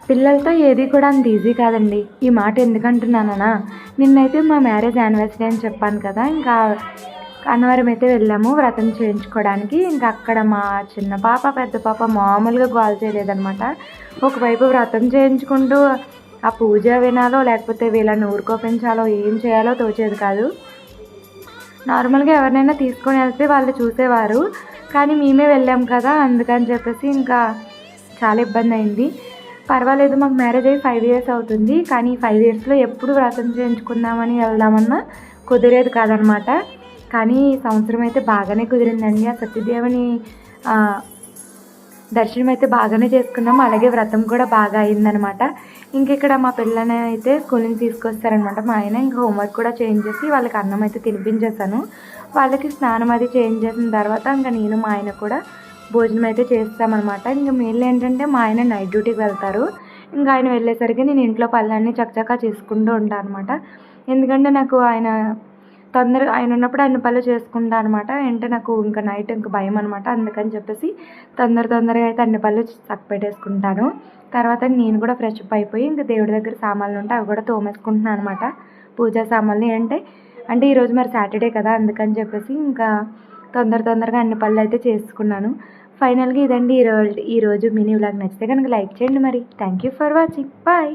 పిల్లలతో ఏది కూడా అంత ఈజీ కాదండి. ఈ మాట ఎందుకంటున్నానా, నిన్నైతే మా మ్యారేజ్ యానివర్సరీ అని చెప్పాను కదా, ఇంకా అన్నవరం అయితే వెళ్ళాము వ్రతం చేయించుకోవడానికి. ఇంకా అక్కడ మా చిన్న పాప పెద్ద పాప మామూలుగా గోల చేయలేదనమాట. ఒకవైపు వ్రతం చేయించుకుంటూ ఆ పూజ వినాలో లేకపోతే వీళ్ళని ఊరుకోపించాలో ఏం చేయాలో తోచేది కాదు. నార్మల్గా ఎవరినైనా తీసుకొని వెళ్తే వాళ్ళు చూసేవారు, కానీ మేమే వెళ్ళాం కదా, అందుకని చెప్పేసి ఇంకా చాలా ఇబ్బంది అయింది. పర్వాలేదు, మాకు మ్యారేజ్ అయ్యి 5 ఇయర్స్ అవుతుంది, కానీ 5 ఇయర్స్లో ఎప్పుడు వ్రతం చేయించుకుందామని వెళ్దామన్నా కుదిరేది కాదనమాట. కానీ ఈ సంవత్సరం అయితే బాగానే కుదిరిందండి. ఆ సత్యదేవుని దర్శనం అయితే బాగానే చేసుకున్నాము, అలాగే వ్రతం కూడా బాగా అయిందనమాట. ఇంక ఇక్కడ మా పిల్లని అయితే స్కూల్ నుంచి తీసుకొస్తారనమాట మా ఆయన. ఇంకా హోంవర్క్ కూడా చేయించేసి వాళ్ళకి అన్నం అయితే తినిపించేసాను. వాళ్ళకి స్నానం అది చేంజ్ చేసిన తర్వాత ఇంకా నేను మా ఆయన కూడా భోజనం అయితే చేస్తామన్నమాట. ఇంకా మెయిన్ ఏంటంటే మా ఆయన నైట్ డ్యూటీకి వెళ్తారు. ఇంకా ఆయన వెళ్ళేసరికి నేను ఇంట్లో పనులన్నీ చకచకా చేసుకుంటూ ఉంటాను అనమాట. ఎందుకంటే నాకు ఆయన ఉన్నప్పుడు ఆయన పనులు చేసుకుంటా అనమాట. అంటే నాకు ఇంకా నైట్ ఇంకా భయం అనమాట. అందుకని చెప్పేసి తొందరగా అయితే అన్ని పనులు చక్కపెట్టేసుకుంటాను. తర్వాత నేను కూడా ఫ్రెష్ అప్ అయిపోయి ఇంకా దేవుడి దగ్గర సామాన్లు ఉంటే అవి కూడా తోమేసుకుంటున్నాను అనమాట. పూజా సామాన్లు అంటే ఈరోజు మరి సాటర్డే కదా, అందుకని చెప్పేసి ఇంకా తొందరగా అన్ని పనులు అయితే చేసుకున్నాను. ఫైనల్గా ఇదండి ఈరోజు మినీ వ్లాగ్. నచ్చితే కనుక లైక్ చేయండి. మరి thank you for watching. Bye.